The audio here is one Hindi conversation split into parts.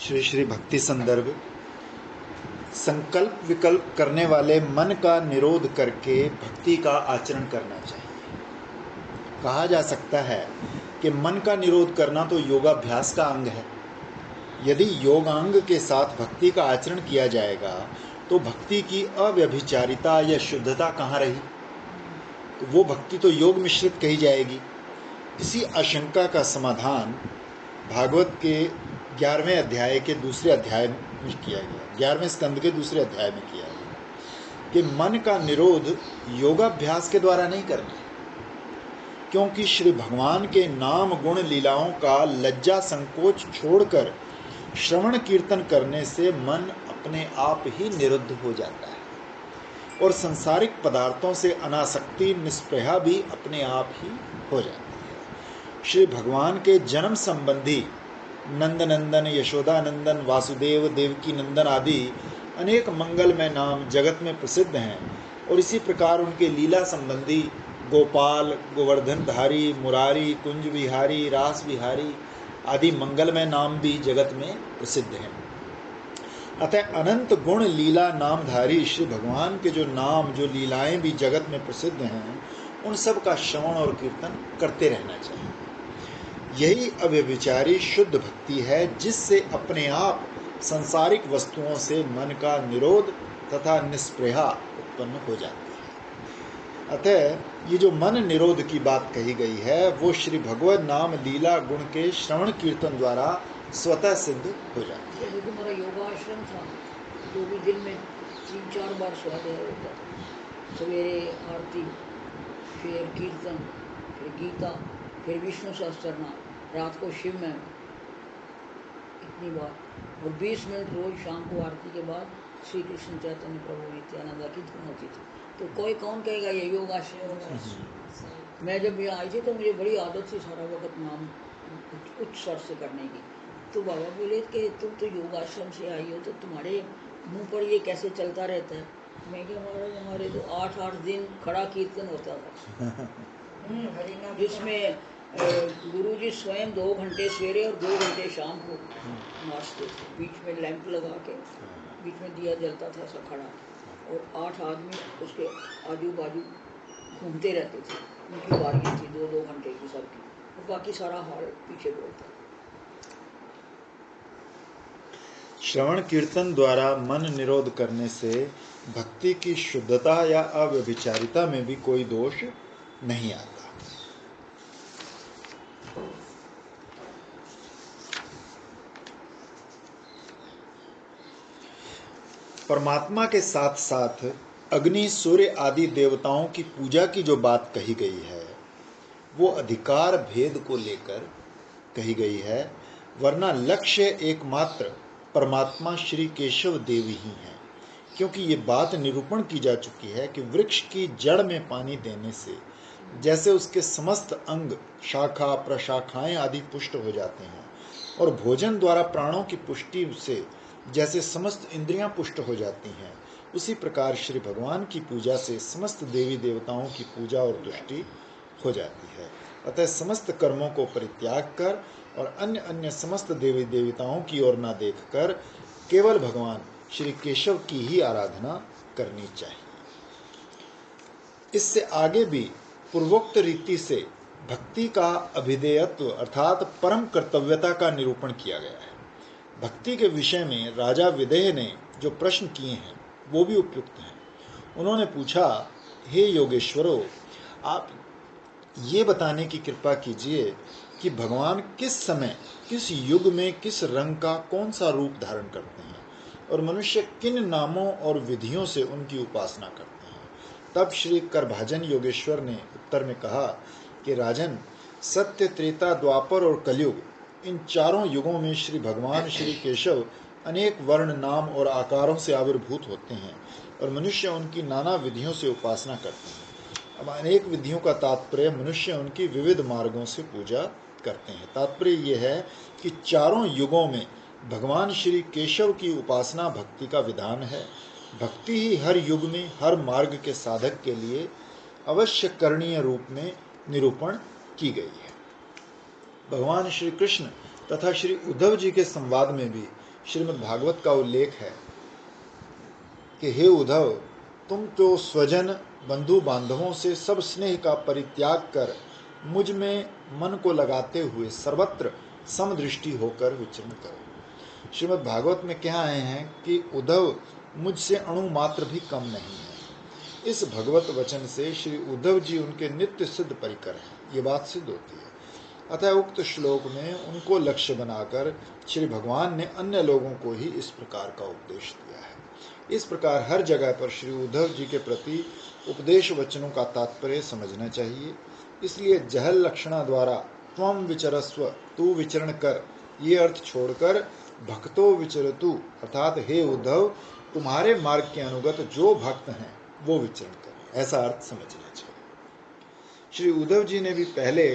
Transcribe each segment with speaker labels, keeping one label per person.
Speaker 1: श्री श्री भक्ति संदर्भ। संकल्प विकल्प करने वाले मन का निरोध करके भक्ति का आचरण करना चाहिए। कहा जा सकता है कि मन का निरोध करना तो योगाभ्यास का अंग है। यदि योगांग के साथ भक्ति का आचरण किया जाएगा तो भक्ति की अव्यभिचारिता या शुद्धता कहाँ रही? वो भक्ति तो योग मिश्रित कही जाएगी। इसी आशंका का समाधान भागवत के 11वें अध्याय के दूसरे अध्याय में किया गया, 11वें स्कंद के दूसरे अध्याय में किया गया कि मन का निरोध योगाभ्यास के द्वारा नहीं करना, क्योंकि श्री भगवान के नाम गुण लीलाओं का लज्जा संकोच छोड़कर श्रवण कीर्तन करने से मन अपने आप ही निरुद्ध हो जाता है और सांसारिक पदार्थों से अनासक्ति निस्पृहा भी अपने आप ही हो जाती है। श्री भगवान के जन्म संबंधी नंदनंदन, यशोदानंदन, वासुदेव, देवकी नंदन आदि अनेक मंगलमय नाम जगत में प्रसिद्ध हैं और इसी प्रकार उनके लीला संबंधी गोपाल, गोवर्धनधारी, मुरारी, कुंज विहारी, रास विहारी आदि मंगलमय नाम भी जगत में प्रसिद्ध हैं। अतः अनंत गुण लीला नामधारी श्री भगवान के जो नाम, जो लीलाएं भी जगत में प्रसिद्ध हैं, उन सब का श्रवण और कीर्तन करते रहना चाहिए। यही अव्यभिचारी शुद्ध भक्ति है जिससे अपने आप सांसारिक वस्तुओं से मन का निरोध तथा निस्पृहा उत्पन्न हो जाती है। अतः ये जो मन निरोध की बात कही गई है वो श्री भगवत नाम लीला गुण के श्रवण कीर्तन द्वारा स्वतः सिद्ध हो जाती है।
Speaker 2: जो तुम्हारा योगाश्रम था, जो भी दिन में 3-4 बार स्वाध्याय होता, सवेरे आरती, फिर कीर्तन, फिर गीता, फिर विष्णु सहस्त्रनाम, रात को शिव में इतनी बार, और 20 मिनट रोज शाम को आरती के बाद श्री कृष्ण चैतन्य प्रभु नित्यानंद की धुन होती थी। तो कोई कौन कहेगा ये योगाश्रम। मैं जब यहाँ आई थी तो मुझे बड़ी आदत थी सारा वक्त नाम उच्च स्वर से करने की। तो बाबा बोले कि तुम तो योगाश्रम से आई हो तो तुम्हारे मुंह पर ये कैसे चलता रहता है। मैं क्या, हमारे तो 8-8 दिन खड़ा कीर्तन होता था जिसमें गुरुजी स्वयं 2 घंटे सवेरे और 2 घंटे शाम को नाचते थे। बीच में लैंप लगा के बीच में दिया जलता था ऐसा खड़ा, और 8 आदमी उसके आजू बाजू घूमते रहते थे। उनकी बारियाँ थी 2-2 घंटे की सबकी, और बाकी सारा हॉल पीछे बोलता।
Speaker 1: श्रवण कीर्तन द्वारा मन निरोध करने से भक्ति की शुद्धता या अव्यभिचारिता में भी कोई दोष नहीं आता। परमात्मा के साथ साथ अग्नि, सूर्य आदि देवताओं की पूजा की जो बात कही गई है वो अधिकार भेद को लेकर कही गई है, वरना लक्ष्य एकमात्र परमात्मा श्री केशव देव ही हैं। क्योंकि ये बात निरूपण की जा चुकी है कि वृक्ष की जड़ में पानी देने से जैसे उसके समस्त अंग, शाखा प्रशाखाएं आदि पुष्ट हो जाते हैं, और भोजन द्वारा प्राणों की पुष्टि से जैसे समस्त इंद्रियां पुष्ट हो जाती हैं, उसी प्रकार श्री भगवान की पूजा से समस्त देवी देवताओं की पूजा और तुष्टि हो जाती है। अतः समस्त कर्मों को परित्याग कर और अन्य अन्य समस्त देवी देवताओं की ओर न देखकर केवल भगवान श्री केशव की ही आराधना करनी चाहिए। इससे आगे भी पूर्वोक्त रीति से भक्ति का अभिधेयत्व अर्थात परम कर्तव्यता का निरूपण किया गया है। भक्ति के विषय में राजा विदेह ने जो प्रश्न किए हैं वो भी उपयुक्त हैं। उन्होंने पूछा, हे योगेश्वरो, आप ये बताने की कृपा कीजिए कि भगवान किस समय, किस युग में, किस रंग का कौन सा रूप धारण करते हैं और मनुष्य किन नामों और विधियों से उनकी उपासना करते हैं। तब श्री करभाजन योगेश्वर ने उत्तर में कहा कि राजन, सत्य, त्रेता, द्वापर और कलयुग, इन चारों युगों में श्री भगवान श्री केशव अनेक वर्ण, नाम और आकारों से आविर्भूत होते हैं और मनुष्य उनकी नाना विधियों से उपासना करते हैं। अब अनेक विधियों का तात्पर्य मनुष्य उनकी विविध मार्गों से पूजा करते हैं। तात्पर्य यह है कि चारों युगों में भगवान श्री केशव की उपासना भक्ति का विधान है। भक्ति ही हर युग में हर मार्ग के साधक के लिए अवश्य करणीय रूप में निरूपण की गई है। भगवान श्री कृष्ण तथा श्री उद्धव जी के संवाद में भी श्रीमद् भागवत का उल्लेख है कि हे उद्धव, तुम तो स्वजन बंधु बांधवों से सब स्नेह का परित्याग कर मुझ में मन को लगाते हुए सर्वत्र समदृष्टि होकर विचरण करो। श्रीमद् भागवत में कह आए हैं कि उद्धव मुझसे अणु मात्र भी कम नहीं है। इस भगवत वचन से श्री उद्धव जी उनके नित्य सिद्ध परिकर हैं, ये बात सिद्ध होती है। अतः उक्त श्लोक में उनको लक्ष्य बनाकर श्री भगवान ने अन्य लोगों को ही इस प्रकार का उपदेश दिया है। इस प्रकार हर जगह पर श्री उद्धव जी के प्रति उपदेश वचनों का तात्पर्य समझना चाहिए। इसलिए जहल लक्षणा द्वारा त्वम विचरस्व, तू विचरण कर, ये अर्थ छोड़कर भक्तो विचरतु अर्थात हे उद्धव, तुम्हारे मार्ग के अनुगत जो भक्त हैं वो विचरण करें, ऐसा अर्थ समझना चाहिए। श्री उद्धव जी ने भी पहले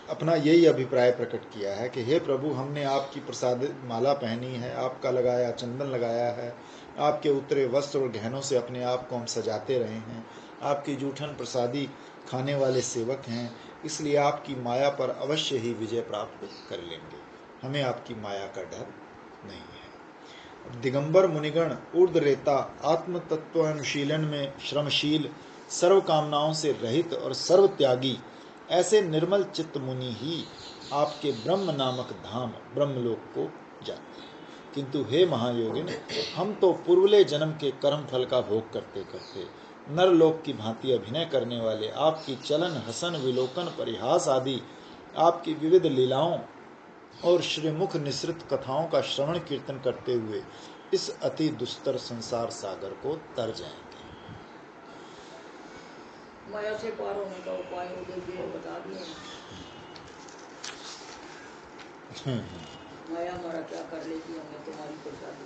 Speaker 1: अपना यही अभिप्राय प्रकट किया है कि हे प्रभु, हमने आपकी प्रसाद माला पहनी है, आपका लगाया चंदन लगाया है, आपके उतरे वस्त्र और गहनों से अपने आप को हम सजाते रहे हैं, आपकी जूठन प्रसादी खाने वाले सेवक हैं, इसलिए आपकी माया पर अवश्य ही विजय प्राप्त कर लेंगे, हमें आपकी माया का डर नहीं है। दिगंबर मुनिगण ऊर्ध्वरेता आत्म तत्व अनुशीलन में श्रमशील, सर्व कामनाओं से रहित और सर्व त्यागी ऐसे निर्मल चित्त मुनि ही आपके ब्रह्म नामक धाम ब्रह्मलोक को जाते हैं। किंतु हे महायोगिन, हम तो पूर्वले जन्म के कर्म फल का भोग करते करते नरलोक की भांति अभिनय करने वाले आपकी चलन हसन विलोकन परिहास आदि आपकी विविध लीलाओं और श्रीमुख निसृत कथाओं का श्रवण कीर्तन करते हुए इस अति दुस्तर संसार सागर को तर जाएंगे।
Speaker 2: माया से पार होने का उपाय उद्धव जी ने बता दिया। माया हमारा क्या कर लेगी, हमें तुम्हारी प्रसादी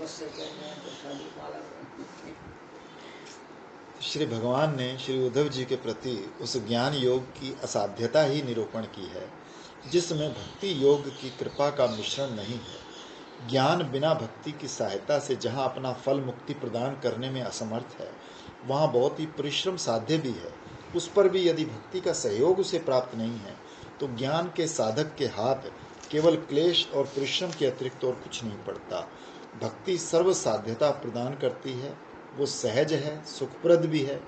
Speaker 2: बस से कहते हैं, प्रसादी माला कहते हैं।
Speaker 1: श्री भगवान ने श्री उद्धव जी के प्रति उस ज्ञान योग की असाध्यता ही निरूपण की है जिसमें भक्ति योग की कृपा का मिश्रण नहीं है। ज्ञान बिना भक्ति की सहायता से जहाँ अपना फल मुक्ति प्रदान करने में असमर्थ है, वहाँ बहुत ही परिश्रम साध्य भी है। उस पर भी यदि भक्ति का सहयोग उसे प्राप्त नहीं है तो ज्ञान के साधक के हाथ केवल क्लेश और परिश्रम के अतिरिक्त और कुछ नहीं पड़ता। भक्ति सर्व साध्यता प्रदान करती है, वो सहज है, सुखप्रद भी है।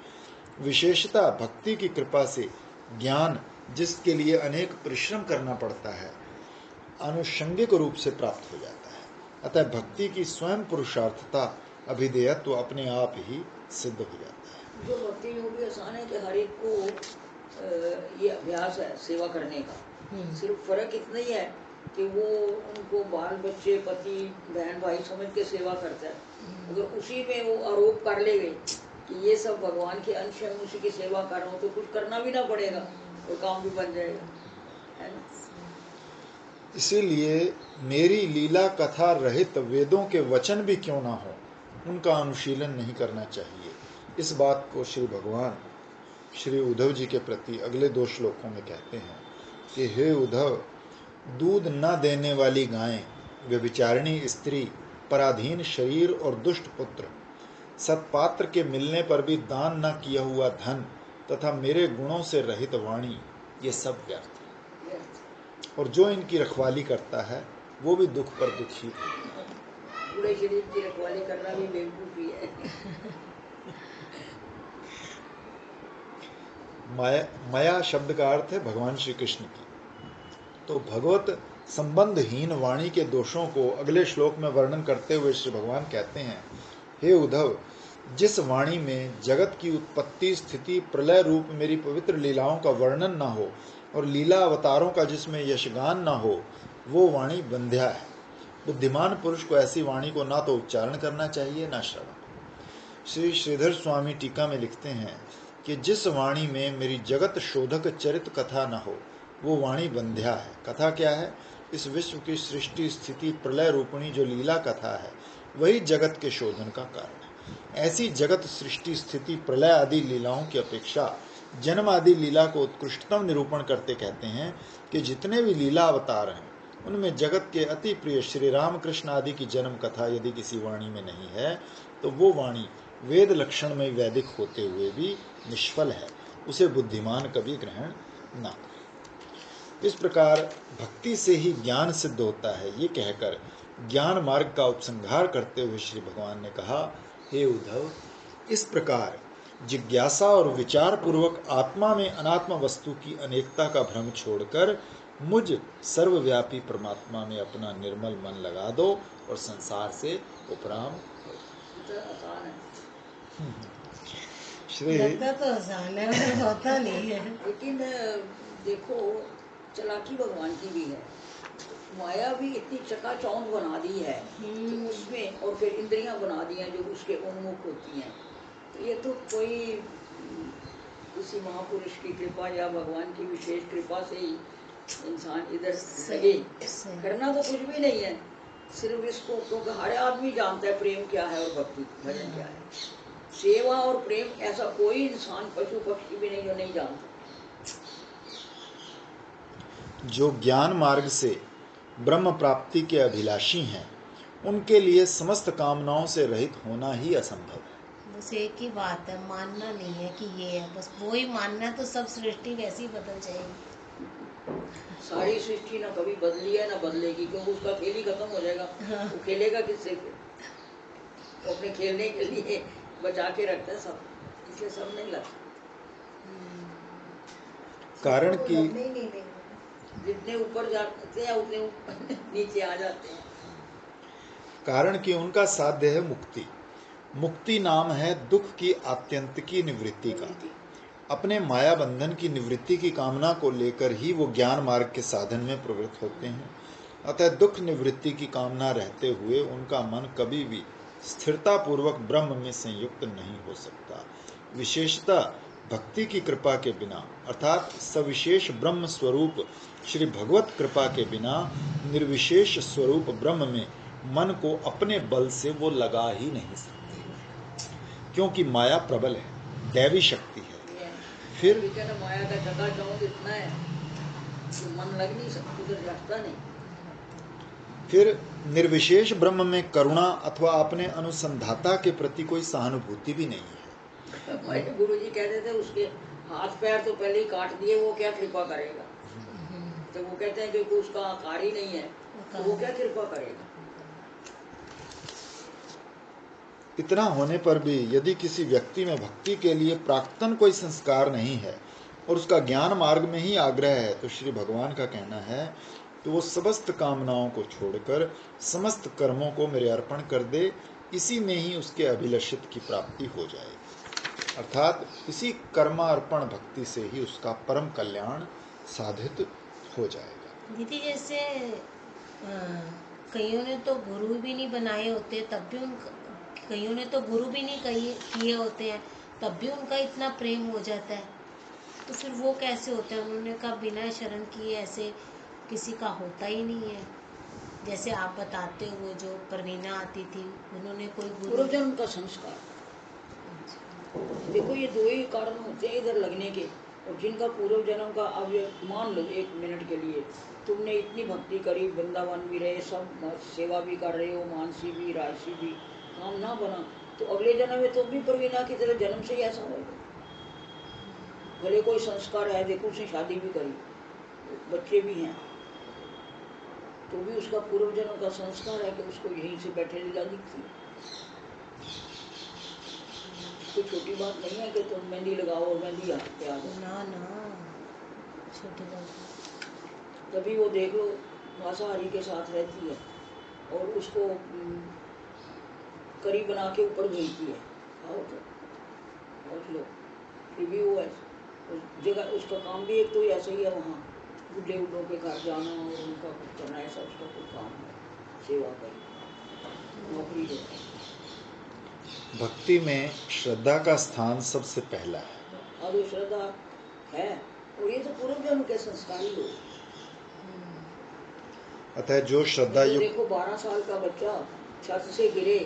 Speaker 1: विशेषतः भक्ति की कृपा से ज्ञान, जिसके लिए अनेक परिश्रम करना पड़ता है, आनुषंगिक रूप से प्राप्त हो जाता है। अतः भक्ति की स्वयं पुरुषार्थता अभिधेयत्व अपने आप ही सिद्ध हो जाता है।
Speaker 2: जो भक्ति योग भी आसान है कि हर एक को ये अभ्यास है सेवा करने का। सिर्फ फर्क इतना ही है कि वो उनको बाल बच्चे पति बहन भाई समझ के सेवा करता है। अगर उसी में वो आरोप कर लेवे कि ये सब भगवान के अंश है, उसी की सेवा कर रहा हूँ, तो कुछ करना भी ना पड़ेगा और काम भी बन जाएगा, है ना।
Speaker 1: इसीलिए मेरी लीला कथा रहित वेदों के वचन भी क्यों ना हो, उनका अनुशीलन नहीं करना चाहिए। इस बात को श्री भगवान श्री उद्धव जी के प्रति अगले 2 श्लोकों में कहते हैं कि हे उद्धव, दूध न देने वाली गायें, व्यभिचारिणी स्त्री, पराधीन शरीर और दुष्ट पुत्र, सत्पात्र के मिलने पर भी दान न किया हुआ धन तथा मेरे गुणों से रहित वाणी, ये सब व्यर्थ है। और जो इनकी रखवाली करता है वो भी दुख पर दुखी है।
Speaker 2: पूरे शरीर की रखवाली करना भी बेवकूफी है।
Speaker 1: माया शब्द का अर्थ है भगवान श्री कृष्ण की। तो भगवत संबंधहीन वाणी के दोषों को अगले श्लोक में वर्णन करते हुए श्री भगवान कहते हैं, हे उद्धव, जिस वाणी में जगत की उत्पत्ति स्थिति प्रलय रूप मेरी पवित्र लीलाओं का वर्णन न हो और लीला अवतारों का जिसमें यशगान न हो, वो वाणी बंध्या है। बुद्धिमान पुरुष को ऐसी वाणी को ना तो उच्चारण करना चाहिए ना श्रवण। श्री श्रीधर स्वामी टीका में लिखते हैं कि जिस वाणी में मेरी जगत शोधक चरित कथा न हो, वो वाणी बंध्या है। कथा क्या है? इस विश्व की सृष्टि स्थिति प्रलय रूपणी जो लीला कथा है, वही जगत के शोधन का कारण है। ऐसी जगत सृष्टि स्थिति प्रलय आदि लीलाओं की अपेक्षा जन्म आदि लीला को उत्कृष्टतम निरूपण करते कहते हैं कि जितने भी लीला अवतार हैं, उनमें जगत के अति प्रिय श्री रामकृष्ण आदि की जन्म कथा यदि किसी वाणी में नहीं है, तो वो वाणी वेद लक्षण में वैदिक होते हुए भी निष्फल है। उसे बुद्धिमान कभी ग्रहण ना करे। इस प्रकार भक्ति से ही ज्ञान सिद्ध होता है, ये कहकर ज्ञान मार्ग का उपसंहार करते हुए श्री भगवान ने कहा, हे उद्धव, इस प्रकार जिज्ञासा और विचार पूर्वक आत्मा में अनात्मा वस्तु की अनेकता का भ्रम छोड़कर मुझ सर्वव्यापी परमात्मा में अपना निर्मल मन लगा दो और संसार से उपराम हो।
Speaker 2: आसान है,
Speaker 1: श्री
Speaker 3: लगता तो आसान है पर होता नहीं है।
Speaker 2: लेकिन देखो चालाकी भगवान की भी है। माया भी इतनी चकाचौंध बना दी है कि उसमें, और फिर इंद्रियां बना दी हैं जो उसके उन्मुख होती हैं। तो ये तो कोई किसी महापुरुष की कृपा या भगवान की विशेष कृपा से ही इंसान इधर लगे। करना तो कुछ भी नहीं है, सिर्फ इसको, क्योंकि हर आदमी जानता है प्रेम क्या है और भक्ति भजन क्या है। सेवा और प्रेम ऐसा कोई इंसान, पशु पक्षी भी नहीं जो नहीं जानता।
Speaker 1: जो ज्ञान मार्ग से ब्रह्म प्राप्ति के अभिलाषी हैं, उनके लिए समस्त कामनाओं से रहित होना ही असंभव है।
Speaker 3: बस एक ही बात है, मानना नहीं है कि ये है, बस वो ही मानना है, तो सब सृष्टि वैसी ही बदल जाएगी।
Speaker 2: सारी सृष्टि ना कभी बदली है ना बदलेगी, क्योंकि उसका खेल ही खत्म हो जाएगा। वो खेलेगा किससे फिर? वो अपने खेलने के लिए बचा के रखता है सब, इसलिए सब नहीं लगता।
Speaker 1: कारण कि
Speaker 2: जितने ऊपर जाते हैं उतने नीचे आ जाते हैं।
Speaker 1: कारण कि उनका साध्य है मुक्ति। मुक्ति नाम है दुख की आत्यंतिकी निवृत्ति का। अपने माया बंधन की निवृत्ति की कामना को लेकर ही वो ज्ञान मार्ग के साधन में प्रवृत्त होते हैं। अतः दुख निवृत्ति की कामना रहते हुए उनका मन कभी भी स्थिरता पूर्वक ब्रह्म में संयुक्त नहीं हो सकता। विशेषतः भक्ति की कृपा के बिना, अर्थात सविशेष ब्रह्म स्वरूप श्री भगवत कृपा के बिना निर्विशेष स्वरूप ब्रह्म में मन को अपने बल से वो लगा ही नहीं सकते, क्योंकि माया प्रबल है, दैवी शक्ति है। फिर
Speaker 2: माया का चकाचौंध इतना है कि मन लग नहीं सकता, उधर जाता नहीं।
Speaker 1: फिर निर्विशेष ब्रह्म में करुणा अथवा अपने अनुसंधाता के प्रति कोई सहानुभूति भी नहीं है।
Speaker 2: गुरु जी कहते थे उसके हाथ पैर तो पहले ही काट दिए, वो क्या कृपा करेगा। तो वो कहते हैं कि उसका आकार ही नहीं है, तो वो क्या कृपा करेगा।
Speaker 1: इतना होने पर भी यदि किसी व्यक्ति में भक्ति के लिए प्राक्तन कोई संस्कार नहीं है और उसका ज्ञान मार्ग में ही आग्रह है, तो श्री भगवान का कहना है तो वो समस्त कामनाओं को छोड़कर समस्त कर्मों को मेरे अर्पण कर दे, इसी में ही उसके अभिलषित की प्राप्ति हो जाएगी। अर्थात इसी कर्मार्पण भक्ति से ही उसका परम कल्याण साधित हो जाएगा।
Speaker 3: दीदी जैसे कईयों ने तो गुरु भी नहीं बनाए होते, तब भी कईयों ने तो गुरु भी नहीं किए होते हैं, तब भी उनका इतना प्रेम हो जाता है, तो फिर वो कैसे होते हैं? उन्होंने कहा बिना शरण किए ऐसे किसी का होता ही नहीं है। जैसे आप बताते हो वो जो परवीना आती थी, उन्होंने कोई गुरु
Speaker 2: जन्म का संस्कार। देखो ये दो ही कारण होते हैं इधर लगने के, और जिनका पूर्व जन्म का, अब ये मान लो एक मिनट के लिए तुमने इतनी भक्ति करी, वृंदावन भी रहे, सब सेवा भी कर रहे हो, मानसी भी राजसी भी, काम ना बना, तो अगले जन्म में तुम भी परवीना की तरह जन्म से ही ऐसा होगा। भले कोई संस्कार है, देखो उसने शादी भी करी, बच्चे भी हैं, तो भी उसका पूर्व जन्म का संस्कार है कि उसको यहीं से बैठे लीला दिखती। कोई छोटी बात नहीं है कि तुम मेहंदी लगाओ और मेहंदी पे आ जाओ,
Speaker 3: ना छोटी बात।
Speaker 2: तभी वो देख लो मांसाहारी के साथ रहती है और उसको करी बना के ऊपर भेजती है, खाओ तो बहुत लोग, फिर भी वो उस जगह उसका काम भी एक तो ऐसे ही है, वहाँ बुढ़े बुढ़ों के घर जाना और उनका कुछ करना, ऐसा उसका कुछ काम है, सेवा करी, नौकरी देता है।
Speaker 1: भक्ति में श्रद्धा का स्थान सबसे पहला है।
Speaker 2: अब ये श्रद्धा है, और ये तो पूर्व जन्म के संस्कारी लोग।
Speaker 1: अतः जो श्रद्धा
Speaker 2: तो
Speaker 1: युक्त,
Speaker 2: देखो 12 साल का बच्चा छत से गिरे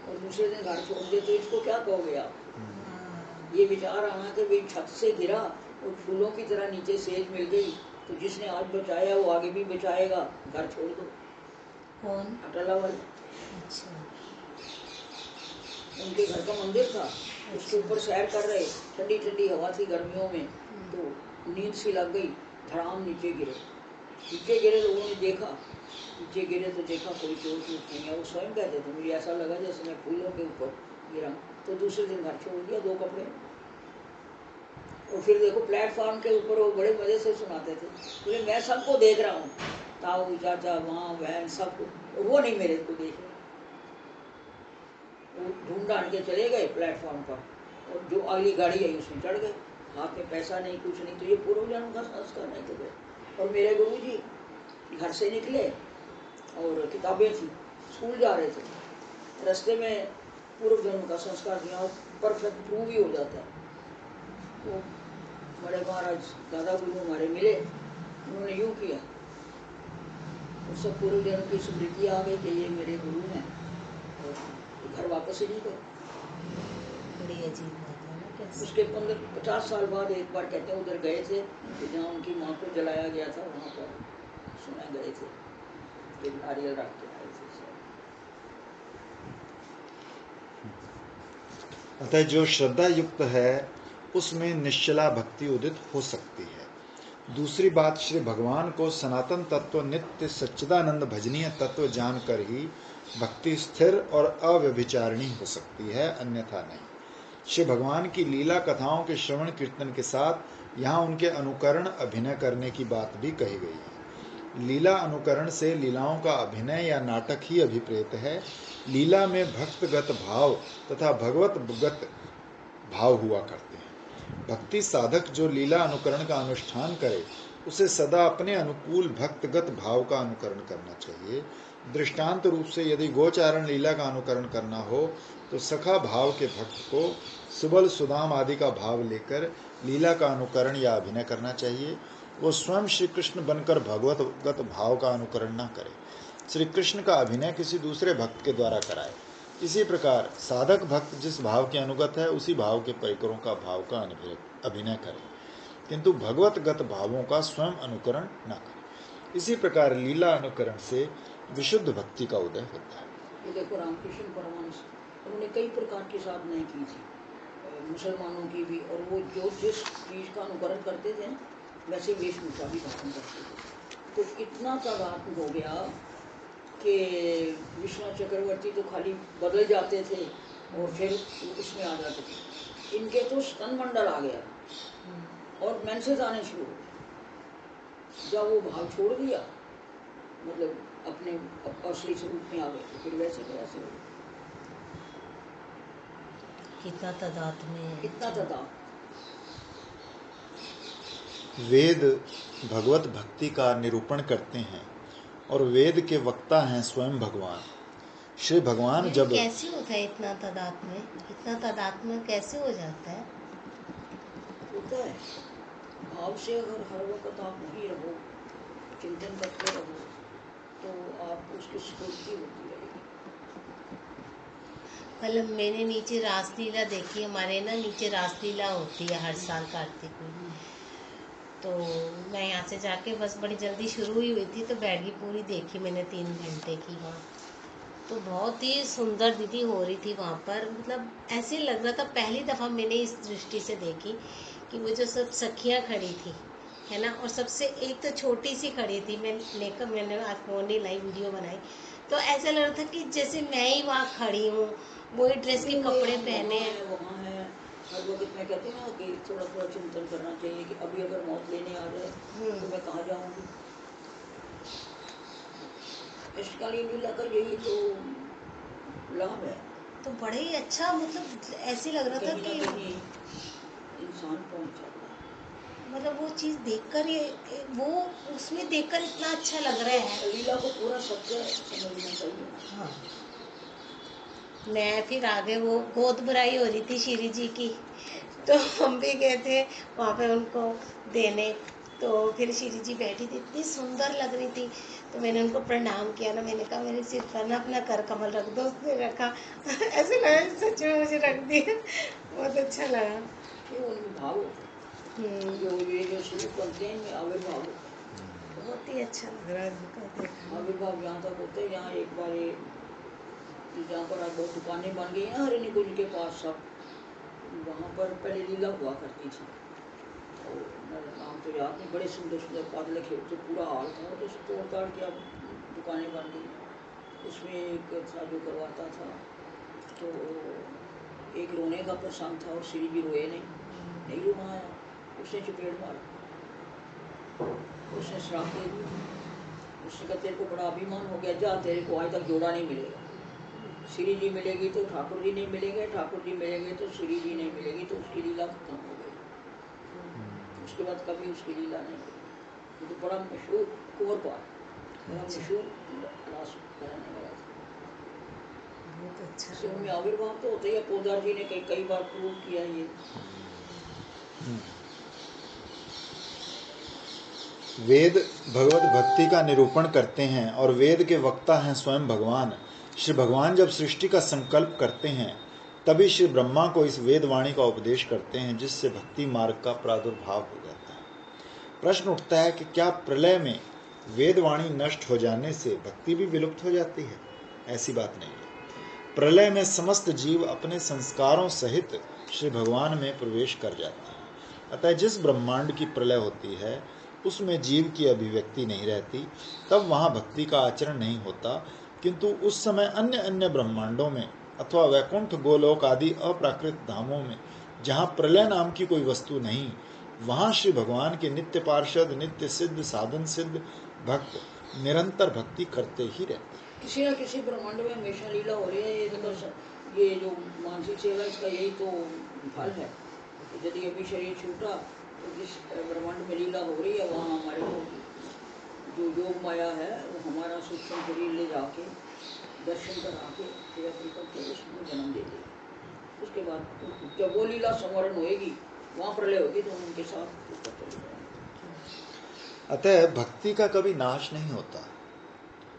Speaker 2: और दूसरे दिन घर छोड़ दे, तो इसको क्या कहोगे आप? ये विचार आना कि भाई छत से गिरा और फूलों की तरह नीचे सेज मिल गई, तो जिसने आज बचाया वो आगे भी बचाएगा, घर छोड़ दो।
Speaker 3: कौन?
Speaker 2: अटला वाले,
Speaker 3: अच्छा,
Speaker 2: उनके घर का मंदिर था, उसके ऊपर सैर कर रहे, ठंडी ठंडी हवा थी गर्मियों में, तो नींद सी लग गई, धड़ाम नीचे गिरे, पीछे गिरे, लोगों ने देखा, पीछे गिरे तो देखा कोई चोट चोट नहीं है। वो स्वयं कहते थे मुझे ऐसा लगा जैसे मैं फूलों के ऊपर गिरा। तो दूसरे दिन घर छोड़ दिया 2 कपड़े। और फिर देखो प्लेटफॉर्म के ऊपर वो बड़े मज़े से सुनाते थे, बोले मैं सबको देख रहा हूँ, ताऊ चाचा माँ बहन सबको, वो नहीं मेरे को देख रहे। वो ढूंढ ढांड के चले गए प्लेटफॉर्म पर, और जो अगली गाड़ी आई उसमें चढ़ गए। हाथ में पैसा नहीं, कुछ नहीं, तो ये पूर्व जन्म का संस्कार नहीं थे। और मेरे गुरु जी घर से निकले और किताबें थी, स्कूल जा रहे थे, रास्ते में पूर्व जन्म का संस्कार दिया और परफेक्ट प्रूव ही हो जाता है। तो बड़े महाराज दादा गुरु हमारे मिले, उन्होंने यूँ किया, और सब पूर्व जन्म की स्मृति आ गई कि ये मेरे गुरु हैं, और घर वापस ही नहीं गए।
Speaker 3: बड़ी अजीब बात है ना कैसे।
Speaker 2: उसके 50 साल बाद एक बार कहते हैं उधर गए थे, जहाँ उनकी माँ को जलाया गया था, वहाँ पर सुना गए थे कि नारियल रख के आए थे।
Speaker 1: अतः जो श्रद्धा युक्त है उसमें निश्चला भक्ति उदित हो सकती है। दूसरी बात, श्री भगवान को सनातन तत्व नित्य सच्चिदानंद भजनीय तत्व जानकर ही भक्ति स्थिर और अव्यभिचारिणी हो सकती है, अन्यथा नहीं। श्री भगवान की लीला कथाओं के श्रवण कीर्तन के साथ यहाँ उनके अनुकरण अभिनय करने की बात भी कही गई है। लीला अनुकरण से लीलाओं का अभिनय या नाटक ही अभिप्रेत है। लीला में भक्तगत भाव तथा भगवतगत भाव हुआ करते हैं। भक्ति साधक जो लीला अनुकरण का अनुष्ठान करे उसे सदा अपने अनुकूल भक्तगत भाव का अनुकरण करना चाहिए। दृष्टांत रूप से यदि गोचारण लीला का अनुकरण करना हो तो सखा भाव के भक्त को सुबल सुदाम आदि का भाव लेकर लीला का अनुकरण या अभिनय करना चाहिए। वो स्वयं श्री कृष्ण बनकर भगवतगत भाव का अनुकरण न करे, श्री कृष्ण का अभिनय किसी दूसरे भक्त के द्वारा कराए। इसी प्रकार साधक भक्त जिस भाव के अनुगत है उसी भाव के परिकरों का भाव का अभिनय करे, किंतु भगवतगत भावों का स्वयं अनुकरण न करे। इसी प्रकार लीला अनुकरण से विशुद्ध भक्ति का उदय होता है।
Speaker 2: ये देखो रामकृष्ण परमहंस, उन्होंने कई प्रकार की साधनाएं की थी, मुसलमानों की भी, और वो जो जिस चीज़ का अनुकरण करते थे वैसे वेशभूषा भी धारण करते थे। तो इतना तादाद हो गया कि विश्वनाथ चक्रवर्ती तो खाली बदल जाते थे और फिर उसमें आ जाते थे। इनके तो स्तन मंडल आ गया और मेंसेस आने शुरू हो गए। जब वो भाव छोड़ दिया, मतलब अपने असली स्वरूप में आ गए, तो फिर वैसे कैसे हो,
Speaker 3: कितना तादाद में,
Speaker 2: कितना तादाद।
Speaker 1: वेद भगवत भक्ति का निरूपण करते हैं और वेद के वक्ता हैं स्वयं भगवान। श्री भगवान जब
Speaker 3: कैसे होता है इतना तादाद में, इतना तादाद में कैसे हो जाता है?
Speaker 2: होता है भाव से। अगर हर वक्त आप वहीं रहो, चिंतन करते रहो, तो आप उसकी स्फूर्ति होती रहेगी।
Speaker 3: मतलब मैंने नीचे रासलीला देखी, हमारे ना नीचे रासलीला होती है हर साल कार्तिक में। तो मैं यहाँ से जाके बस बड़ी जल्दी शुरू ही हुई थी तो बैठ गई, पूरी देखी मैंने 3 घंटे की वहाँ। तो बहुत ही सुंदर दीदी हो रही थी वहाँ पर, मतलब ऐसे लग रहा था पहली दफ़ा मैंने इस दृष्टि से देखी कि वो जो सब सखियाँ खड़ी थी है ना, और सबसे एक तो छोटी सी खड़ी थी, मैंने आज फ़ोन नहीं लाई, वीडियो बनाई, तो ऐसा लग रहा था कि जैसे मैं ही वहाँ खड़ी हूँ, वही ड्रेस के कपड़े पहने हैं।
Speaker 2: वहाँ है हर वक्त। मैं कहती हूँ ना कि थोड़ा थोड़ा चिंतन करना चाहिए कि अभी अगर मौत लेने आ जाए तो मैं कहाँ जाऊँगी। अष्टकालीन लीला का यही तो लाभ है।
Speaker 3: तो बड़े ही अच्छा, मतलब ऐसे लग रहा था कि
Speaker 2: इंसान पहुँच जाता है,
Speaker 3: मतलब वो चीज़ देखकर ये वो उसमें देखकर इतना अच्छा लग रहा है।
Speaker 2: लीला को पूरा सत्य समझना चाहिए।
Speaker 3: हाँ, मैं फिर आगे वो गोद भराई हो रही थी श्री जी की, तो हम भी गए थे वहाँ पे उनको देने। तो फिर श्री जी बैठी थी, इतनी सुंदर लग रही थी, तो मैंने उनको प्रणाम किया ना, मैंने कहा मेरे सिर पर ना अपना कर कमल रख दो, उसने रखा ऐसे लगा सच में मुझे रख दिया, बहुत अच्छा लगा।
Speaker 2: ये उनमें भाव होते हैं, जो स्वरूप बनते हैं इनमें आविर्भाव होते हैं।
Speaker 3: बहुत ही अच्छा लग रहा है उनका देखना।
Speaker 2: आविर्भाव यहाँ तक होते हैं, यहाँ एक बार जहाँ पर अब बहुत दुकानें बन गई हैं हरिणी कुंज के पास सब, वहाँ पर पहले लीला हुआ करती थी। और नाम तो याद नहीं, बड़े सुंदर सुंदर बादल खेलते, पूरा हाल था, तो उसे तोड़ ताड़ के अब दुकानें बन गई। उसमें एक था जो करवाता था, तो एक रोने का प्रसंग था और श्री भी रोए नहीं रुमाया, उसने चपेट मारा, उसने श्राप दे दिया। उसने कहा तेरे को बड़ा अभिमान हो गया, जा तेरे को आज तक जोड़ा नहीं मिलेगा, श्री जी मिलेगी तो ठाकुर जी नहीं मिलेंगे, ठाकुर जी मिलेंगे तो श्री जी नहीं मिलेगी, तो उसकी लीला खत्म हो गई। उसके बाद कभी उसकी लीला नहीं हुई। तो बड़ा मशहूर कुंवर पाल, बड़ा मशहूर रास कराने वाला था।
Speaker 3: बहुत अच्छा
Speaker 2: इससे उनमें आविर्भाव तो होते ही, पोदार जी ने कई बार प्रूव किया ये।
Speaker 1: वेद भगवत भक्ति का निरूपण करते हैं और वेद के वक्ता हैं स्वयं भगवान। श्री भगवान जब सृष्टि का संकल्प करते हैं तभी श्री ब्रह्मा को इस वेदवाणी का उपदेश करते हैं, जिससे भक्ति मार्ग का प्रादुर्भाव हो जाता है। प्रश्न उठता है कि क्या प्रलय में वेदवाणी नष्ट हो जाने से भक्ति भी विलुप्त हो जाती है? ऐसी बात नहीं है। प्रलय में समस्त जीव अपने संस्कारों सहित श्री भगवान में प्रवेश कर जाते हैं। अतः जिस ब्रह्मांड की प्रलय होती है उसमें जीव की अभिव्यक्ति नहीं रहती, तब वहाँ भक्ति का आचरण नहीं होता, किंतु उस समय अन्य अन्य ब्रह्मांडों में अथवा वैकुंठ गोलोक आदि अप्राकृत धामों में जहाँ प्रलय नाम की कोई वस्तु नहीं, वहाँ श्री भगवान के नित्य पार्षद, नित्य सिद्ध, साधन सिद्ध भक्त निरंतर भक्ति करते ही रहते हैं।
Speaker 2: किसी न किसी ब्रह्मांड में हमेशा लीला हो रही है। ये जो मानसिक सेवा, इसका यही तो फल है। यदि अभी शरीर छूटा तो जिस ब्रह्मांड में लीला हो रही है वहाँ हमारे को जो योग माया है वो हमारा सूक्ष्म शरीर ले जाके दर्शन करा के फिर अपनी करके उसको जन्म दे देगी। उसके बाद जब वो लीला संवरण होएगी, वहाँ प्रलय होगी, तो उनके साथ ऊपर चले जाएंगे।
Speaker 1: अतः भक्ति का कभी नाश नहीं होता।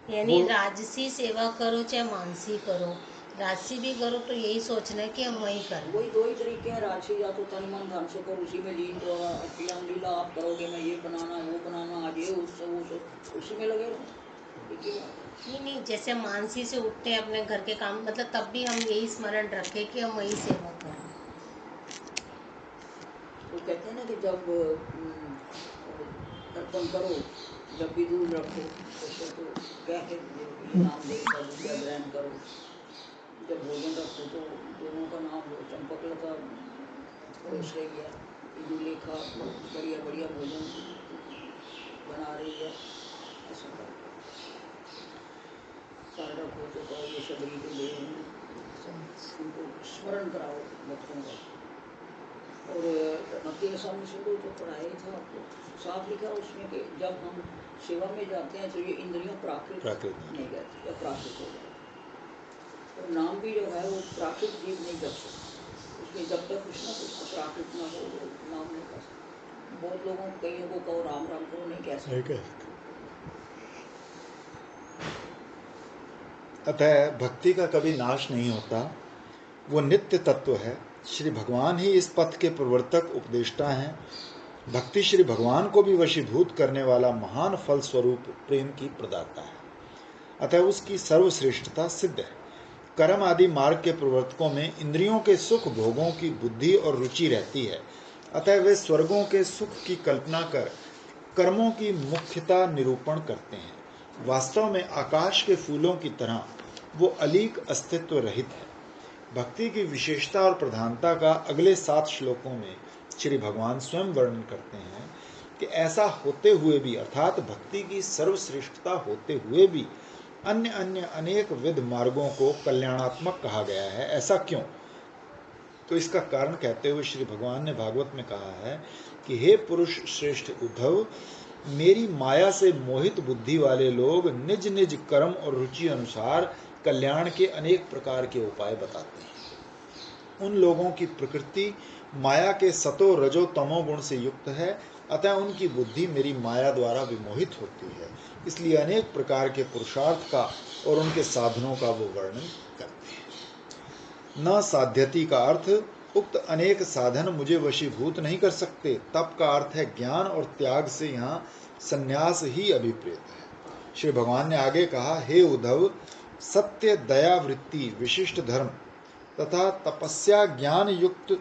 Speaker 3: यानी राजसी सेवा करो चाहे मानसी करो, राजसी भी करो तो यही सोचना है कि हम वही करें।
Speaker 2: वही दो ही तरीके हैं राजसी, या तो तन मन धन से करो, उसी में लीन तो लीला आप करोगे, मैं ये बनाना वो बनाना, आज ये उत्सव उसी में लगे रहो, एक ही बात है।
Speaker 3: नहीं, जैसे मानसी से उठते हैं अपने घर के काम, मतलब तब भी हम यही स्मरण रखें कि हम वही सेवा करें।
Speaker 2: वो कहते हैं ना कि जब अर्पण करो, जब भी दूध रखो तो कह के नाम देव का विद्या ग्रहण करो, जब भोजन रखो तो दोनों का नाम लो। चंपक लता पड़ोस रही है, इंदुलेखा बढ़िया बढ़िया भोजन बना रही है, ऐसा करके फल रखो तो कहो ये शबरी के लिए उनको स्मरण कराओ भक्तों का। और भक्ति के सामने सिंधु तो पढ़ाया ही था आपको, साफ लिखा उसमें कि जब हम सेवा में जाते हैं तो ये इंद्रियां प्राकृत नहीं रहती, अप्राकृत हो जाती। और नाम भी जो है वो प्राकृत जीव नहीं कर सकता, उसमें जब तक कुछ ना कुछ अप्राकृत ना हो वो नाम नहीं कर सकता। बहुत लोगों कईयों को कहो राम राम करो, नहीं कह सकते।
Speaker 1: अतः भक्ति का कभी नाश नहीं होता, वो नित्य तत्व है। श्री भगवान ही इस पथ के प्रवर्तक उपदेष्टा हैं। भक्ति श्री भगवान को भी वशीभूत करने वाला महान फल स्वरूप प्रेम की प्रदाता है, अतः उसकी सर्वश्रेष्ठता सिद्ध है। कर्म आदि मार्ग के प्रवर्तकों में इंद्रियों के सुख भोगों की बुद्धि और रुचि रहती है, अतः वे स्वर्गों के सुख की कल्पना कर कर्मों की मुख्यता निरूपण करते हैं। वास्तव में आकाश के फूलों की तरह वो अलीक अस्तित्व रहित है। भक्ति की विशेषता और प्रधानता का अगले 7 श्लोकों में श्री भगवान स्वयं वर्णन करते हैं कि ऐसा होते हुए भी, अर्थात भक्ति की सर्वश्रेष्ठता होते हुए भी अन्य अन्य अनेक विध मार्गों को कल्याणात्मक कहा गया है। ऐसा क्यों? तो इसका कारण कहते हुए श्री भगवान ने भागवत में कहा है कि हे पुरुष श्रेष्ठ उद्धव, मेरी माया से मोहित बुद्धि वाले लोग निज निज कर्म और रुचि अनुसार कल्याण के अनेक प्रकार के उपाय बताते हैं। उन लोगों की प्रकृति माया के सतो रजो तमो गुण से युक्त है, अतः उनकी बुद्धि मेरी माया द्वारा विमोहित होती है, इसलिए अनेक प्रकार के पुरुषार्थ का और उनके साधनों का वो वर्णन करते हैं। न साध्यति का अर्थ उक्त अनेक साधन मुझे वशीभूत नहीं कर सकते। तप का अर्थ है ज्ञान, और त्याग से यहाँ संन्यास ही अभिप्रेत है। श्री भगवान ने आगे कहा, हे उद्धव, सत्य, दया, वृत्ति, विशिष्ट धर्म तथा तपस्या ज्ञान युक्त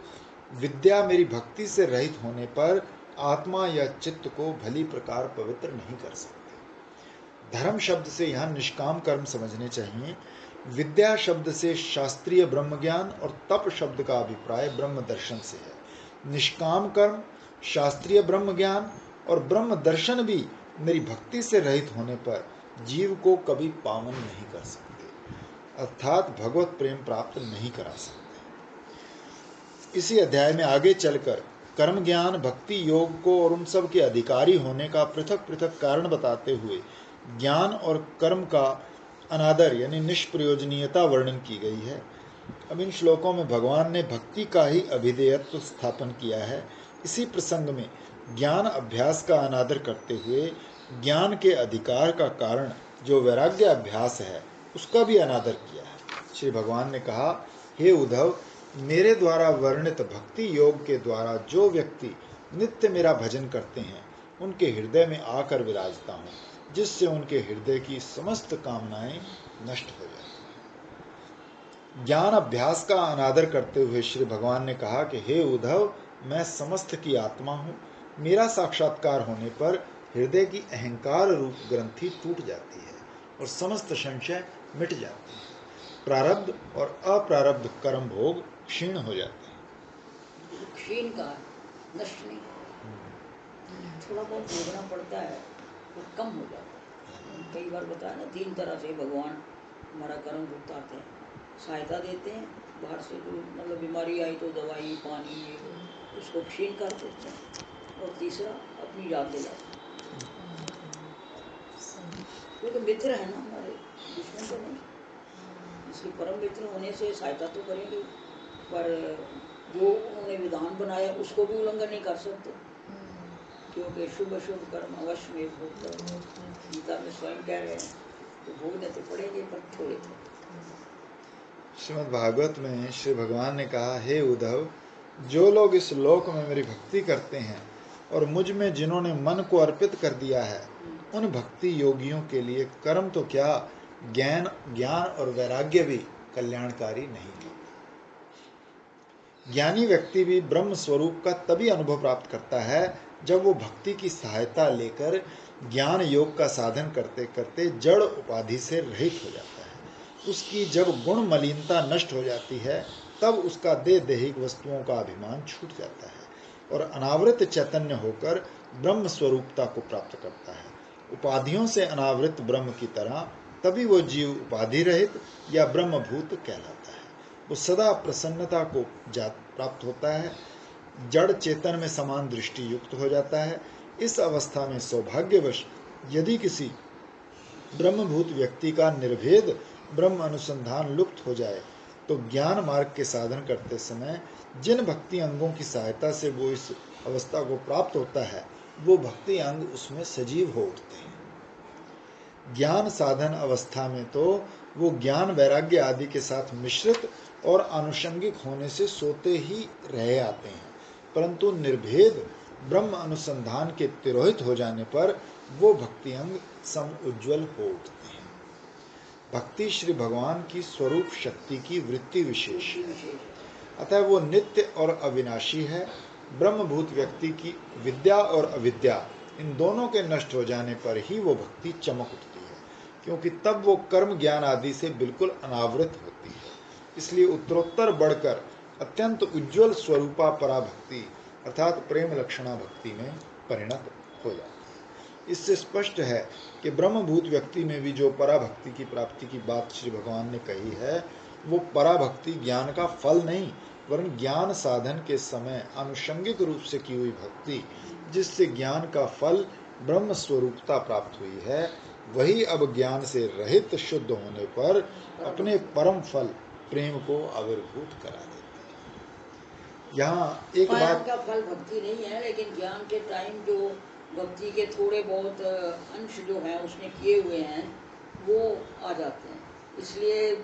Speaker 1: विद्या मेरी भक्ति से रहित होने पर आत्मा या चित्त को भली प्रकार पवित्र नहीं कर सकते। धर्म शब्द से यहाँ निष्काम कर्म समझने चाहिए। विद्या शब्द से शास्त्रीय ब्रह्म ज्ञान और तप शब्द का अभिप्राय ब्रह्म दर्शन से है। निष्काम कर्म, शास्त्रीय ब्रह्म ज्ञान और ब्रह्म दर्शन भी मेरी भक्ति से रहित होने पर जीव को कभी पावन नहीं कर सकते, अर्थात भगवत प्रेम प्राप्त नहीं करा सकते। इसी अध्याय में आगे चलकर कर्म ज्ञान, भक्ति योग को और उन सब के अधिकारी होने का पृथक पृथक कारण बताते हुए ज्ञान और कर्म का अनादर यानी निष्प्रयोजनीयता वर्णन की गई है। अब इन श्लोकों में भगवान ने भक्ति का ही अभिधेयत्व स्थापन किया है। इसी प्रसंग में ज्ञान अभ्यास का अनादर करते हुए ज्ञान के अधिकार का कारण जो वैराग्य अभ्यास है उसका भी अनादर किया है। श्री भगवान ने कहा, हे उद्धव, मेरे द्वारा वर्णित भक्ति योग के द्वारा जो व्यक्ति नित्य मेरा भजन करते हैं उनके हृदय में आकर विराजता हूँ, जिससे उनके हृदय की समस्त कामनाएं नष्ट हो जाती हैं। ज्ञान अभ्यास का अनादर करते हुए श्री भगवान ने कहा कि हे उद्धव, मैं समस्त की आत्मा हूँ। मेरा साक्षात्कार होने पर हृदय की अहंकार रूप ग्रंथि टूट जाती है और समस्त संशय मिट जाते हैं। प्रारब्ध और अप्रारब्ध कर्म भोग क्षीण हो जाते हैं।
Speaker 2: क्षीण का नष्ट नहीं, थोड़ा बहुत भोगना पड़ता है वो कम हो जाता है। कई बार बताया ना, 3 तरह से भगवान हमारा कर्म भुगताते हैं। सहायता देते हैं, बाहर से जो मतलब बीमारी आई तो दवाई पानी ये उसको क्षीण कर देते हैं, और तीसरा अपनी याद दिलाते हैं, क्योंकि मित्र है ना हमारे, दुश्मन तो नहीं। इसलिए परम मित्र होने से सहायता तो करेंगे, पर जो उन्होंने विधान बनाया उसको भी उल्लंघन नहीं कर सकते, क्योंकि शुभ अशुभ कर्म अवश्य में भोग, गीता में स्वयं कह रहे हैं, तो भोगने तो पड़ेंगे पर थोड़े थोड़े।
Speaker 1: श्रीमद् भागवत में श्री भगवान ने कहा, हे उद्धव, जो लोग इस लोक में मेरी भक्ति करते हैं और मुझ में जिन्होंने मन को अर्पित कर दिया है, उन भक्ति योगियों के लिए कर्म तो क्या, ज्ञान और वैराग्य भी कल्याणकारी नहीं है। ज्ञानी व्यक्ति भी ब्रह्म स्वरूप का तभी अनुभव प्राप्त करता है जब वो भक्ति की सहायता लेकर ज्ञान योग का साधन करते करते जड़ उपाधि से रहित हो जाता है। उसकी जब गुण मलिनता नष्ट हो जाती है तब उसका देहिक वस्तुओं का अभिमान छूट जाता है और अनावृत चैतन्य होकर ब्रह्म स्वरूपता को प्राप्त करता है। उपाधियों से अनावृत ब्रह्म की तरह तभी वो जीव उपाधि रहित या ब्रह्मभूत कहलाता है। वो सदा प्रसन्नता को प्राप्त होता है, जड़ चेतन में समान दृष्टि युक्त हो जाता है। इस अवस्था में सौभाग्यवश यदि किसी ब्रह्मभूत व्यक्ति का निर्भेद ब्रह्म अनुसंधान लुप्त हो जाए तो ज्ञान मार्ग के साधन करते समय जिन भक्ति अंगों की सहायता से वो इस अवस्था को प्राप्त होता है वो भक्ति अंग उसमें सजीव हो उठते हैं। ज्ञान साधन अवस्था में तो वो ज्ञान वैराग्य आदि के साथ मिश्रित और आनुषंगिक होने से सोते ही रह आते हैं, परंतु निर्भेद ब्रह्म अनुसंधान के तिरोहित हो जाने पर वो भक्ति अंग सम उज्ज्वल हो उठते हैं। भक्ति श्री भगवान की स्वरूप शक्ति की वृत्ति विशेष है, अतः वो नित्य और अविनाशी है। ब्रह्मभूत व्यक्ति की विद्या और अविद्या इन दोनों के नष्ट हो जाने पर ही वो भक्ति चमक उठती है, क्योंकि तब वो कर्म ज्ञान आदि से बिल्कुल अनावृत होती है। इसलिए उत्तरोत्तर बढ़कर अत्यंत उज्ज्वल स्वरूपा पराभक्ति अर्थात प्रेम लक्षणा भक्ति में परिणत हो जाती है। इससे स्पष्ट है कि ब्रह्मभूत व्यक्ति में भी जो पराभक्ति की प्राप्ति की बात श्री भगवान ने कही है वो पराभक्ति ज्ञान का फल नहीं वरन ज्ञान साधन के समय आनुषंगिक रूप से की हुई भक्ति जिससे ज्ञान का फल ब्रह्म स्वरूपता प्राप्त हुई है, वही अब ज्ञान से रहित शुद्ध होने पर अपने परम फल प्रेम को आविर्भूत करा देते हैं। यहाँ एक बात
Speaker 2: का फल भक्ति नहीं है, लेकिन ज्ञान के टाइम जो भक्ति के थोड़े बहुत अंश जो हैं उसने किए हुए हैं वो आ जाते हैं। इसलिए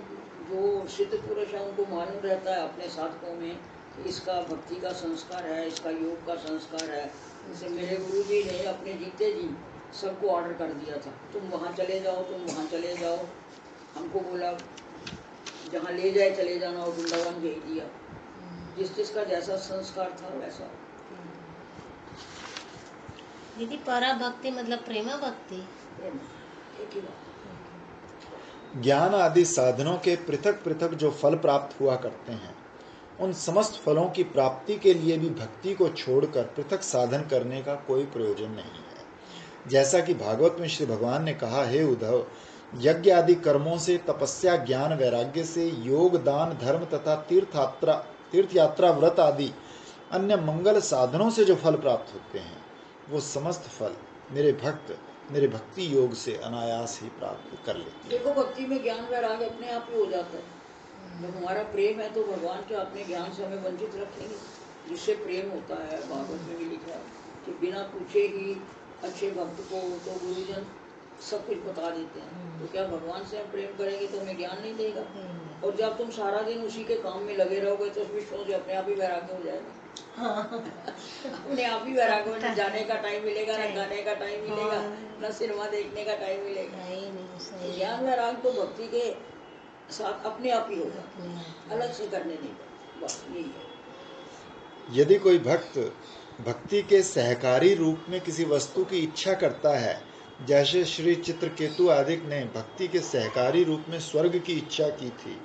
Speaker 2: जो सिद्ध पुरुष है उनको मालूम रहता है अपने साधकों में कि इसका भक्ति का संस्कार है, इसका योग का संस्कार है। जैसे मेरे गुरु जी ने अपने जीते जी सबको ऑर्डर कर दिया था, तुम वहाँ चले जाओ, तुम वहाँ चले जाओ। हमको बोला जहाँ ले जाए चले जाना, और वृंदावन भेज दिया। जिस जिसका जैसा संस्कार था वैसा।
Speaker 3: दीदी परा भक्ति मतलब प्रेमा भक्ति।
Speaker 2: प्रेम एक ही बात।
Speaker 1: ज्ञान आदि साधनों के पृथक पृथक जो फल प्राप्त हुआ करते हैं, उन समस्त फलों की प्राप्ति के लिए भी भक्ति को छोड़कर पृथक साधन करने का कोई प्रयोजन नहीं है। जैसा कि भागवत में श्री भगवान ने कहा, हे उद्धव, यज्ञ आदि कर्मों से, तपस्या, ज्ञान, वैराग्य से, योग, दान, धर्म तथा तीर्थ यात्रा, व्रत आदि अन्य मंगल साधनों से जो फल प्राप्त होते हैं, वो समस्त फल मेरे भक्त मेरे भक्ति योग से अनायास ही प्राप्त कर लेते हैं।
Speaker 2: देखो भक्ति में ज्ञान वैराग्य अपने आप ही हो जाता है। जब हमारा प्रेम है तो भगवान क्या अपने ज्ञान से हमें वंचित रखेंगे? जिससे प्रेम होता है, भागवत में भी लिखा है कि बिना पूछे ही अच्छे भक्त को तो गुरुजन सब कुछ बता देते हैं। तो क्या भगवान से हम प्रेम करेंगे तो हमें ज्ञान नहीं देगा? और जब तुम सारा दिन उसी के काम में लगे रहोगे तो विष्णु से अपने आप ही वैराग्य हो जाएगा। अपने आप ही वैराग्य, न जाने का टाइम मिलेगा, न गाने का टाइम मिलेगा, न सिनेमा देखने का टाइम मिलेगा। ज्ञान वैराग्य तो भक्ति के साथ अपने आप ही होगा, अलग से करने नहीं पड़ता। बस यही है।
Speaker 1: यदि कोई भक्त भक्ति के सहकारी रूप में किसी वस्तु की इच्छा करता है, जैसे श्री चित्रकेतु आदि ने भक्ति के सहकारी रूप में स्वर्ग की इच्छा की थी,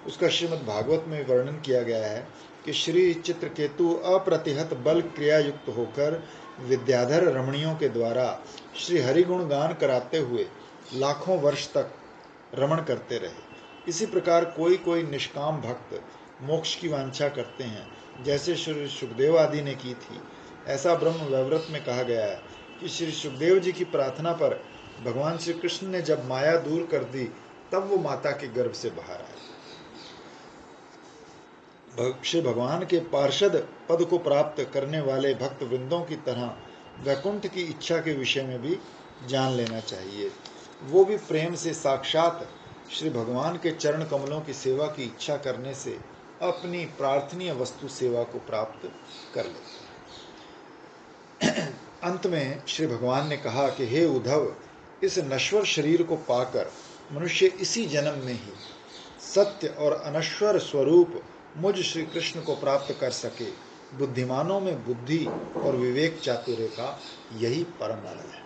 Speaker 1: उसका श्रीमद् भागवत में वर्णन किया गया है कि श्री चित्रकेतु अप्रतिहत बल क्रिया युक्त होकर विद्याधर रमणियों के द्वारा श्री हरिगुण गान कराते हुए लाखों वर्ष तक रमण करते रहे। इसी प्रकार कोई कोई निष्काम भक्त मोक्ष की वांछा करते हैं, जैसे श्री सुखदेव आदि ने की थी। ऐसा ब्रह्म वैवर्त में कहा गया है कि श्री सुखदेव जी की प्रार्थना पर भगवान श्री कृष्ण ने जब माया दूर कर दी, तब वो माता के गर्भ से बाहर आए। श्री भगवान के पार्षद पद को प्राप्त करने वाले भक्त वृंदों की तरह वैकुंठ की इच्छा के विषय में भी जान लेना चाहिए। वो भी प्रेम से साक्षात श्री भगवान के चरण कमलों की सेवा की इच्छा करने से अपनी प्रार्थनीय वस्तु सेवा को प्राप्त कर लेते हैं। अंत में श्री भगवान ने कहा कि हे उद्धव, इस नश्वर शरीर को पाकर मनुष्य इसी जन्म में ही सत्य और अनश्वर स्वरूप मुझ श्री कृष्ण को प्राप्त कर सके। बुद्धिमानों में बुद्धि और विवेक चातुर्य का यही परम अर्थ है।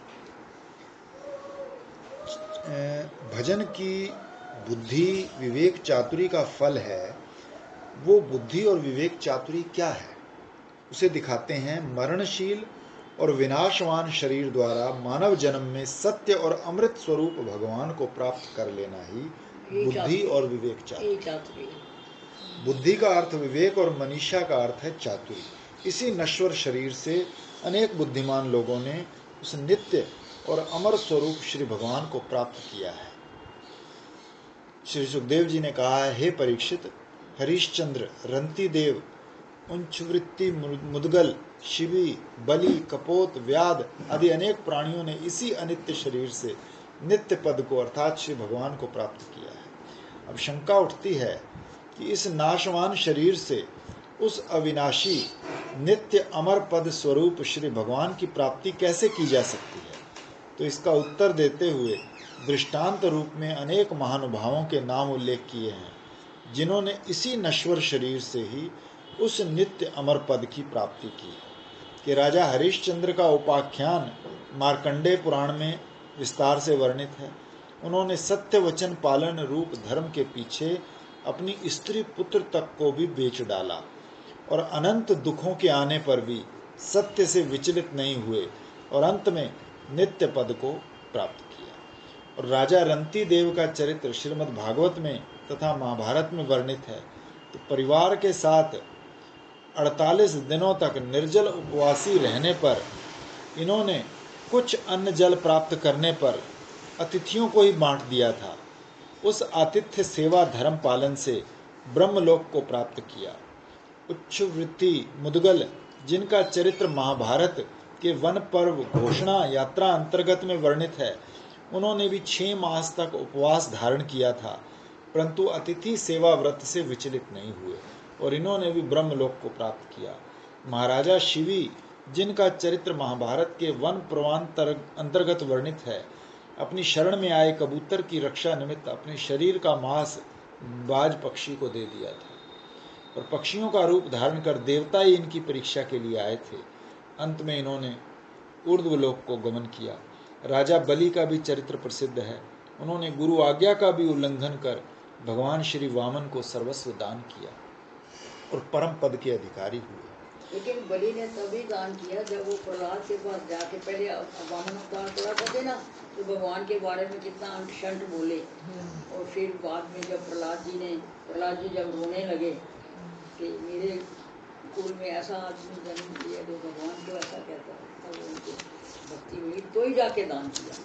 Speaker 1: भजन की बुद्धि विवेक चातुरी का फल है। वो बुद्धि और विवेक चातुरी क्या है, उसे दिखाते हैं। मरणशील और विनाशवान शरीर द्वारा मानव जन्म में सत्य और अमृत स्वरूप भगवान को प्राप्त कर लेना ही बुद्धि और विवेक चातुरी। बुद्धि का अर्थ विवेक और मनीषा का अर्थ है चातुरी। इसी नश्वर शरीर से अनेक बुद्धिमान लोगों ने उस नित्य और अमर स्वरूप श्री भगवान को प्राप्त किया है। श्री सुखदेव जी ने कहा है, हे परीक्षित, हरिश्चंद्र, रंती देव, उंचवृत्ति, मुदगल, शिवी, बलि, कपोत, व्याध आदि अनेक प्राणियों ने इसी अनित्य शरीर से नित्य पद को अर्थात श्री भगवान को प्राप्त किया है। अब शंका उठती है कि इस नाशवान शरीर से उस अविनाशी नित्य अमर पद स्वरूप श्री भगवान की प्राप्ति कैसे की जा सकती है? तो इसका उत्तर देते हुए दृष्टांत रूप में अनेक महानुभावों के नाम उल्लेख किए हैं, जिन्होंने इसी नश्वर शरीर से ही उस नित्य अमर पद की प्राप्ति की। कि राजा हरिश्चंद्र का उपाख्यान मार्कंडेय पुराण में विस्तार से वर्णित है। उन्होंने सत्य वचन पालन रूप धर्म के पीछे अपनी स्त्री पुत्र तक को भी बेच डाला और अनंत दुखों के आने पर भी सत्य से विचलित नहीं हुए और अंत में नित्य पद को प्राप्त किया। और राजा रंती देव का चरित्र श्रीमद् भागवत में तथा महाभारत में वर्णित है। तो परिवार के साथ 48 दिनों तक निर्जल उपवासी रहने पर इन्होंने कुछ अन्न जल प्राप्त करने पर अतिथियों को ही बांट दिया था। उस आतिथ्य सेवा धर्म पालन से ब्रह्मलोक को प्राप्त किया। उच्छवृत्ति मुदगल, जिनका चरित्र महाभारत के वन पर्व घोषणा यात्रा अंतर्गत में वर्णित है, उन्होंने भी 6 मास तक उपवास धारण किया था, परंतु अतिथि सेवा व्रत से विचलित नहीं हुए और इन्होंने भी ब्रह्मलोक को प्राप्त किया। महाराजा शिवी, जिनका चरित्र महाभारत के वन पर्वांतर अंतर्गत वर्णित है, अपनी शरण में आए कबूतर की रक्षा निमित्त अपने शरीर का मांस बाज पक्षी को दे दिया था और पक्षियों का रूप धारण कर देवता ही इनकी परीक्षा के लिए आए थे। अंत में इन्होंने ऊर्ध्वलोक को गमन किया। राजा बलि का भी चरित्र प्रसिद्ध है। उन्होंने गुरु आज्ञा का भी उल्लंघन कर भगवान श्री वामन को सर्वस्व दान किया और परम पद के अधिकारी हुए।
Speaker 2: लेकिन बलि ने तभी दान किया जब वो प्रहलाद के पास जाके, पहले वामन अवतार पड़ा करते ना, तो भगवान के बारे में कितना अंट शंट बोले, और फिर बाद में जब प्रहलाद जी जब रोने लगे कि मेरे कुल में ऐसा आदमी जन्म लिया जो भगवान को ऐसा कहता है, तब उनको भक्ति हुई, तो ही जाके दान किया।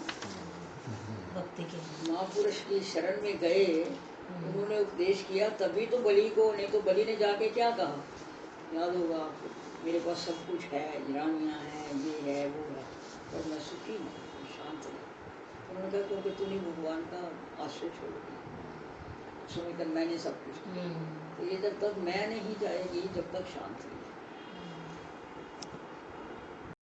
Speaker 3: भक्ति के
Speaker 2: महापुरुष की शरण में गए, उन्होंने उपदेश किया, तभी तो बलि को, नहीं तो बलि ने जाके क्या कहा, याद होगा आपको, मेरे पास सब कुछ है, रानियाँ हैं, ये है वो है, पर मैं सुखी हूँ, शांत हूँ। उन्होंने कहा क्योंकि तूने भगवान का आश्रय छोड़ दिया, समझ कर मैंने सब कुछ किया। तो ये जब तक मैं नहीं जाएगी, जब तक शांत नहीं।